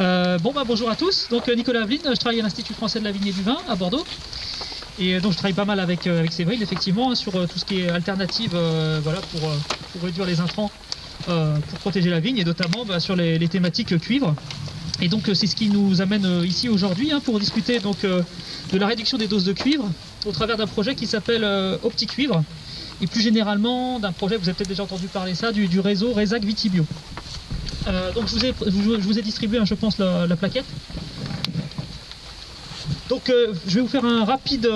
Bonjour à tous, donc Nicolas Aveline, je travaille à l'Institut français de la vigne et du vin à Bordeaux. Et donc je travaille pas mal avec Séverine effectivement sur tout ce qui est alternative pour réduire les intrants pour protéger la vigne et notamment sur les thématiques cuivre. Et donc c'est ce qui nous amène ici aujourd'hui pour discuter donc, de la réduction des doses de cuivre au travers d'un projet qui s'appelle OptiCuivre et plus généralement d'un projet, vous avez peut-être déjà entendu parler ça, du réseau Resac Vitibio. Donc je vous ai distribué, je pense, la plaquette. Donc je vais vous faire un rapide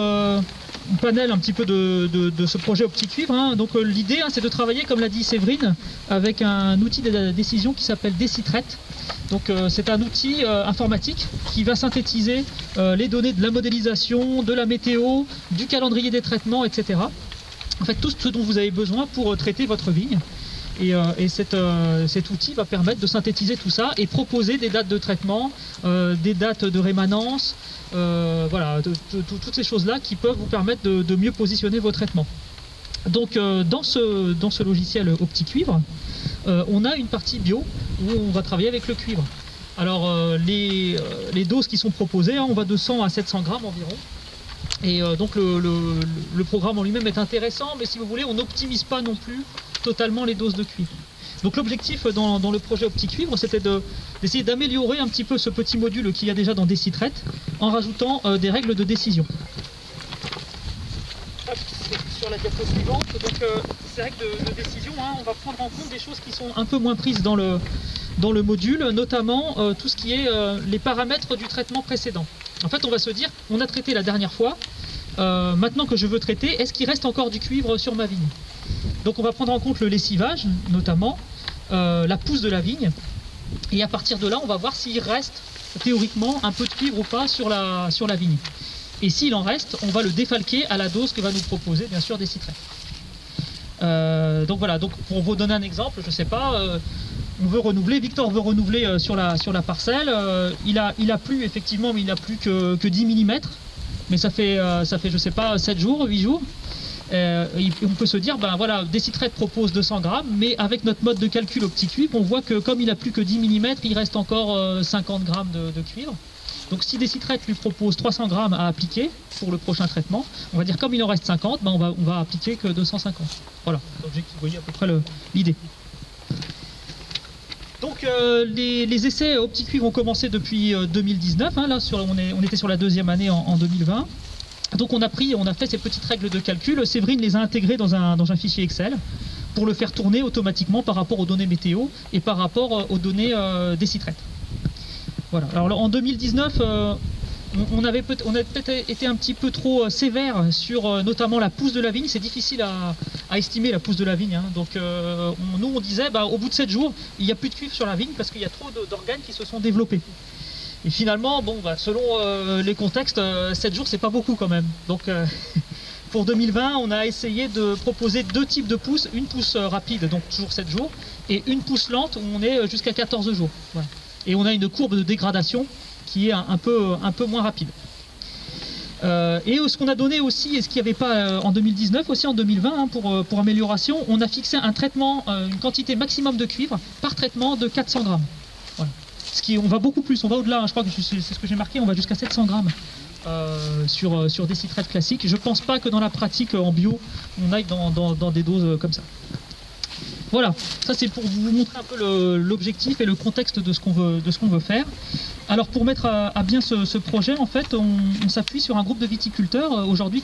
panel un petit peu de ce projet OptiCuivre. Donc l'idée c'est de travailler, comme l'a dit Séverine, avec un outil de décision qui s'appelle Decitrate. Donc c'est un outil informatique qui va synthétiser les données de la modélisation, de la météo, du calendrier des traitements, etc. En fait tout ce dont vous avez besoin pour traiter votre vigne. Et cet outil va permettre de synthétiser tout ça et proposer des dates de traitement, des dates de rémanence, toutes ces choses-là qui peuvent vous permettre de mieux positionner vos traitements. Donc dans ce logiciel OptiCuivre, on a une partie bio où on va travailler avec le cuivre. Alors les doses qui sont proposées, on va de 100 à 700 grammes environ. Et donc le programme en lui-même est intéressant, mais si vous voulez, on n'optimise pas non plus totalement les doses de cuivre. Donc l'objectif dans le projet OptiCuivre, c'était d'essayer d'améliorer un petit peu ce petit module qu'il y a déjà dans Decitrate en rajoutant des règles de décision. Hop, sur la diapo suivante, donc ces règles de décision, on va prendre en compte des choses qui sont un peu moins prises dans le module, notamment tout ce qui est les paramètres du traitement précédent. En fait, on va se dire, on a traité la dernière fois, maintenant que je veux traiter, est-ce qu'il reste encore du cuivre sur ma vigne? Donc on va prendre en compte le lessivage, notamment, la pousse de la vigne, et à partir de là, on va voir s'il reste théoriquement un peu de cuivre ou pas sur la vigne. Et s'il en reste, on va le défalquer à la dose que va nous proposer, bien sûr, Decitrate. Donc voilà, donc pour vous donner un exemple, je ne sais pas, on veut renouveler, Victor veut renouveler sur la parcelle, il a plu effectivement, mais il n'a plus que 10 mm, mais ça fait je sais pas, 7 jours, 8 jours. On peut se dire, ben voilà, Decitrate propose 200 grammes, mais avec notre mode de calcul OptiCuivre, on voit que comme il n'a plus que 10 mm, il reste encore 50 grammes de cuivre. Donc si Decitrate lui propose 300 grammes à appliquer pour le prochain traitement, on va dire comme il en reste 50, ben on va appliquer que 250. Voilà, donc vous voyez à peu près l'idée. Donc les essais OptiCuivre ont commencé depuis 2019, là on était sur la deuxième année en 2020. Donc on a fait ces petites règles de calcul, Séverine les a intégrées dans un fichier Excel pour le faire tourner automatiquement par rapport aux données météo et par rapport aux données Decitrate. Voilà. Alors en 2019, on a peut-être été un petit peu trop sévère sur notamment la pousse de la vigne. C'est difficile à estimer la pousse de la vigne. Donc nous on disait au bout de 7 jours, il n'y a plus de cuivre sur la vigne parce qu'il y a trop d'organes qui se sont développés. Et finalement, selon les contextes, 7 jours c'est pas beaucoup quand même. Donc pour 2020, on a essayé de proposer deux types de pousses. Une pousse rapide, donc toujours 7 jours, et une pousse lente où on est jusqu'à 14 jours. Voilà. Et on a une courbe de dégradation qui est un peu moins rapide. Et ce qu'on a donné aussi, et ce qu'il n'y avait pas en 2019, aussi en 2020, pour amélioration, on a fixé un traitement, une quantité maximum de cuivre par traitement de 400 grammes. Voilà. On va beaucoup plus, on va au-delà, je crois que c'est ce que j'ai marqué, on va jusqu'à 700 grammes sur des Decitrate classiques. Je ne pense pas que dans la pratique en bio, on aille dans des doses comme ça. Voilà, ça c'est pour vous montrer un peu l'objectif et le contexte de ce qu'on veut faire. Alors pour mettre à bien ce projet, en fait, on s'appuie sur un groupe de viticulteurs aujourd'hui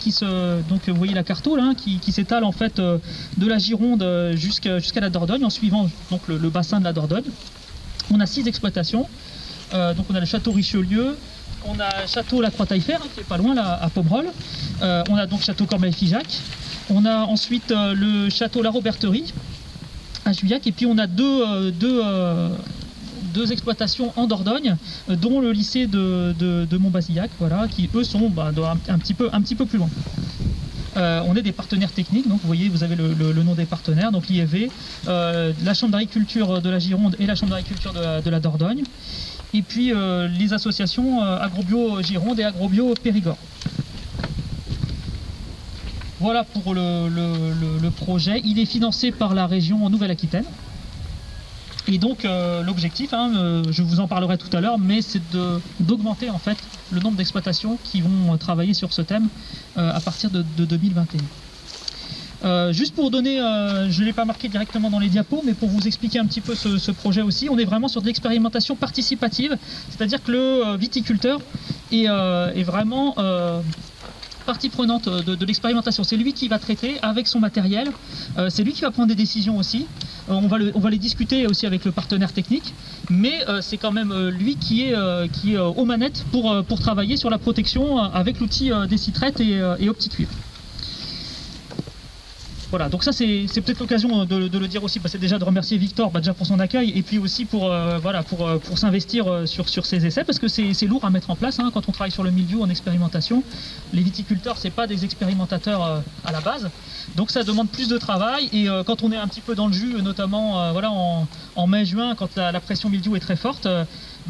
donc vous voyez la carte là, qui s'étale en fait de la Gironde jusqu'à la Dordogne en suivant donc le bassin de la Dordogne. On a 6 exploitations, donc on a le château Richelieu, on a château La Croix-Taillefer qui est pas loin là, à Pomerol, on a donc château Corbeil-Figeac, on a ensuite le château La Roberterie à Juillac, et puis on a deux exploitations en Dordogne, dont le lycée de Montbazillac, voilà, qui eux sont un petit peu plus loin. On est des partenaires techniques, donc vous voyez, vous avez le nom des partenaires, donc l'IFV, la Chambre d'agriculture de la Gironde et la Chambre d'agriculture de la Dordogne, et puis les associations Agrobio Gironde et Agrobio Périgord. Voilà pour le projet, il est financé par la région Nouvelle-Aquitaine. Et donc l'objectif, je vous en parlerai tout à l'heure, mais c'est d'augmenter en fait le nombre d'exploitations qui vont travailler sur ce thème à partir de 2021. Juste pour donner, je ne l'ai pas marqué directement dans les diapos, mais pour vous expliquer un petit peu ce projet aussi, on est vraiment sur de l'expérimentation participative, c'est-à-dire que le viticulteur est vraiment partie prenante de l'expérimentation. C'est lui qui va traiter avec son matériel, c'est lui qui va prendre des décisions aussi. On va les discuter aussi avec le partenaire technique, mais c'est quand même lui qui est aux manettes pour travailler sur la protection avec l'outil Décitrette et OptiCuivre. Voilà, donc ça c'est peut-être l'occasion de le dire aussi, c'est déjà de remercier Victor déjà pour son accueil et puis aussi pour s'investir sur ces essais, parce que c'est lourd à mettre en place quand on travaille sur le mildiou en expérimentation. Les viticulteurs, c'est pas des expérimentateurs à la base, donc ça demande plus de travail, et quand on est un petit peu dans le jus, notamment en mai-juin, quand la pression mildiou est très forte,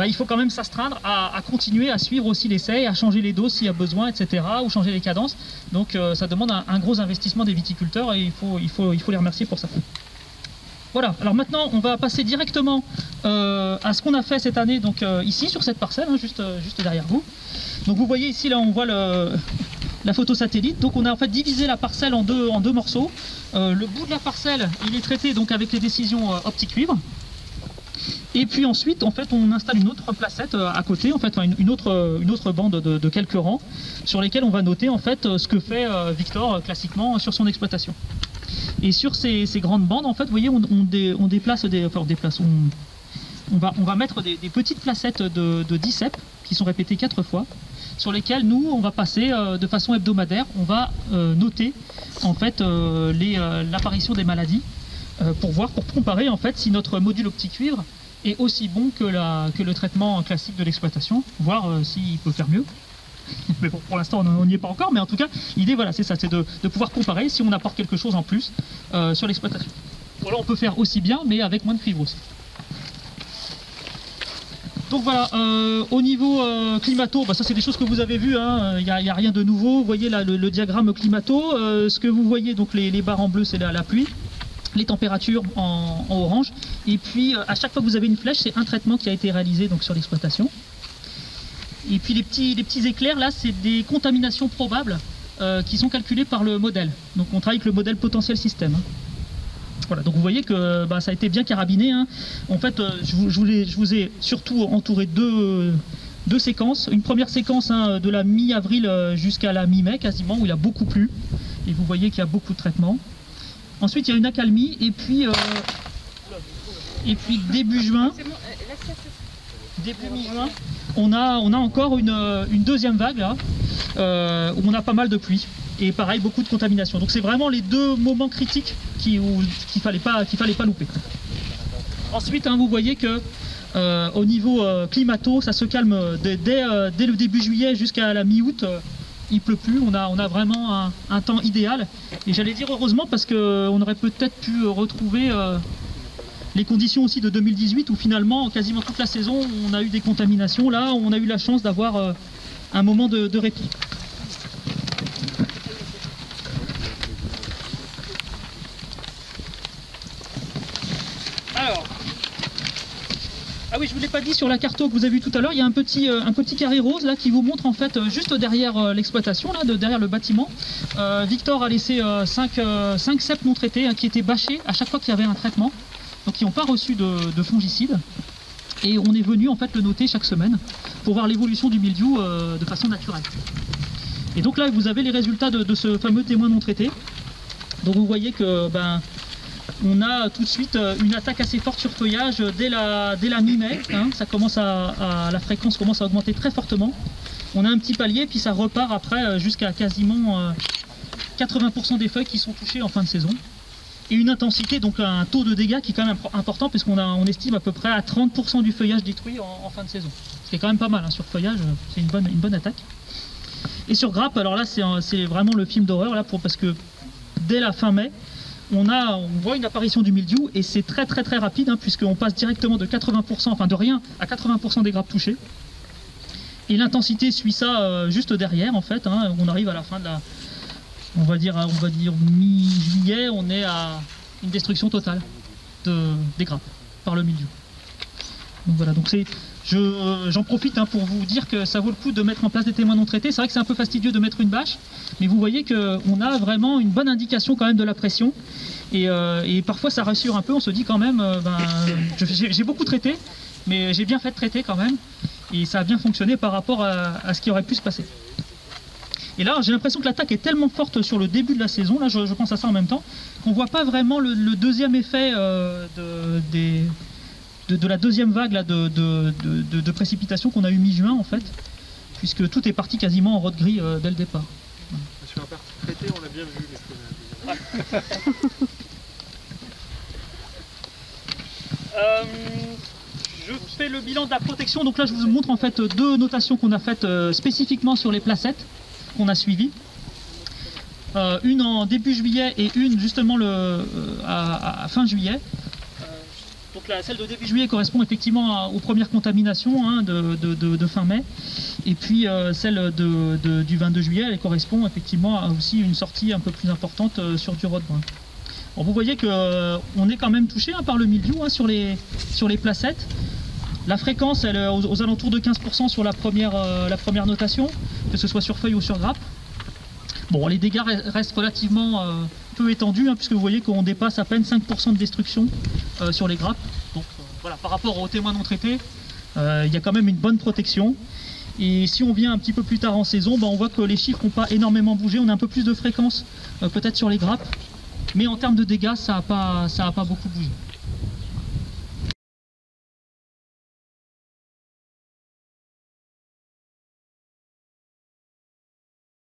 il faut quand même s'astreindre à continuer à suivre aussi l'essai, à changer les doses s'il y a besoin, etc., ou changer les cadences. Donc ça demande un gros investissement des viticulteurs, et il faut les remercier pour ça. Voilà, alors maintenant on va passer directement à ce qu'on a fait cette année, donc ici sur cette parcelle, juste derrière vous. Donc vous voyez ici, là on voit la photo satellite. Donc on a en fait divisé la parcelle en deux morceaux. Le bout de la parcelle, il est traité donc avec les décisions OptiCuivre. Et puis ensuite, en fait, on installe une autre placette à côté, en fait, une autre bande de quelques rangs, sur lesquels on va noter en fait ce que fait Victor classiquement sur son exploitation. Et sur ces grandes bandes, en fait, vous voyez, on va mettre des petites placettes de 10 cep qui sont répétées 4 fois, sur lesquelles nous, on va passer de façon hebdomadaire, on va noter en fait l'apparition des maladies pour comparer en fait si notre module OptiCuivre est aussi bon que le traitement classique de l'exploitation, voir s'il peut faire mieux. Mais bon, pour l'instant on n'y est pas encore, mais en tout cas l'idée voilà, c'est ça, c'est de pouvoir comparer si on apporte quelque chose en plus sur l'exploitation. Voilà, on peut faire aussi bien mais avec moins de cuivre aussi. Donc voilà, au niveau climato, ça c'est des choses que vous avez vues, il n'y a rien de nouveau. Vous voyez là le diagramme climato, ce que vous voyez, donc les barres en bleu c'est la pluie, les températures en orange, et puis à chaque fois que vous avez une flèche, c'est un traitement qui a été réalisé donc sur l'exploitation. Et puis les petits éclairs là, c'est des contaminations probables qui sont calculées par le modèle. Donc on travaille avec le modèle potentiel système. Voilà, donc vous voyez que ça a été bien carabiné. En fait, je vous ai surtout entouré deux séquences. Une première séquence de la mi-avril jusqu'à la mi-mai quasiment, où il a beaucoup plu. Et vous voyez qu'il y a beaucoup de traitements. Ensuite, il y a une accalmie, et puis début juin, début mi-juin, on a encore une deuxième vague là, où on a pas mal de pluie. Et pareil, beaucoup de contamination. Donc c'est vraiment les deux moments critiques qu'il fallait pas louper. Ensuite, vous voyez que au niveau climato, ça se calme dès le début juillet jusqu'à la mi-août. Il pleut plus, on a vraiment un temps idéal. Et j'allais dire heureusement, parce qu'on aurait peut-être pu retrouver les conditions aussi de 2018, où finalement, quasiment toute la saison, on a eu des contaminations. Là, on a eu la chance d'avoir un moment de répit. Alors, ah oui, je ne vous l'ai pas dit, sur la carto que vous avez vue tout à l'heure, il y a un petit carré rose là qui vous montre en fait juste derrière l'exploitation, derrière le bâtiment. Victor a laissé 5 ceps non traités qui étaient bâchés à chaque fois qu'il y avait un traitement, donc qui n'ont pas reçu de fongicides. Et on est venu en fait le noter chaque semaine pour voir l'évolution du mildiou de façon naturelle. Et donc là, vous avez les résultats de ce fameux témoin non traité. Donc vous voyez que on a tout de suite une attaque assez forte sur feuillage dès la mi-mai. Ça commence la fréquence commence à augmenter très fortement. On a un petit palier, puis ça repart après jusqu'à quasiment 80% des feuilles qui sont touchées en fin de saison. Et une intensité, donc un taux de dégâts qui est quand même important, puisqu'on estime à peu près à 30% du feuillage détruit en fin de saison. Ce qui est quand même pas mal, sur feuillage, c'est une bonne attaque. Et sur grappe, alors là c'est vraiment le film d'horreur, parce que dès la fin mai, on voit une apparition du mildiou, et c'est très rapide, puisqu'on passe directement de 80%, enfin de rien, à 80% des grappes touchées. Et l'intensité suit ça juste derrière, en fait. On arrive à la fin de la... On va dire mi-juillet, on est à une destruction totale des grappes. par le mildiou. Donc voilà, donc j'en profite pour vous dire que ça vaut le coup de mettre en place des témoins non traités. C'est vrai que c'est un peu fastidieux de mettre une bâche, mais vous voyez qu'on a vraiment une bonne indication quand même de la pression. Et parfois ça rassure un peu, on se dit quand même, j'ai beaucoup traité, mais j'ai bien fait de traiter quand même. Et ça a bien fonctionné par rapport à ce qui aurait pu se passer. Et là, j'ai l'impression que l'attaque est tellement forte sur le début de la saison, là je pense à ça en même temps, qu'on ne voit pas vraiment le deuxième effet de la deuxième vague là, de précipitations qu'on a eu mi-juin en fait, puisque tout est parti quasiment en rode gris dès le départ. Sur la partie traitée, on a bien vu les choses. Je fais le bilan de la protection, donc là je vous montre en fait deux notations qu'on a faites spécifiquement sur les placettes qu'on a suivies. Une en début juillet et une justement à fin juillet. Donc celle de début juillet correspond effectivement aux premières contaminations de fin mai. Et puis celle du 22 juillet, elle correspond effectivement à aussi une sortie un peu plus importante sur du rode brun. Bon, vous voyez qu'on est quand même touché par le mildiou sur les placettes. La fréquence elle est aux alentours de 15% sur la première notation, que ce soit sur feuille ou sur grappe. Bon, les dégâts restent relativement peu étendus, puisque vous voyez qu'on dépasse à peine 5% de destruction sur les grappes. Donc voilà, par rapport aux témoins non traités, il y a quand même une bonne protection. Et si on vient un petit peu plus tard en saison, on voit que les chiffres n'ont pas énormément bougé. On a un peu plus de fréquence peut-être sur les grappes, mais en termes de dégâts, ça n'a pas beaucoup bougé.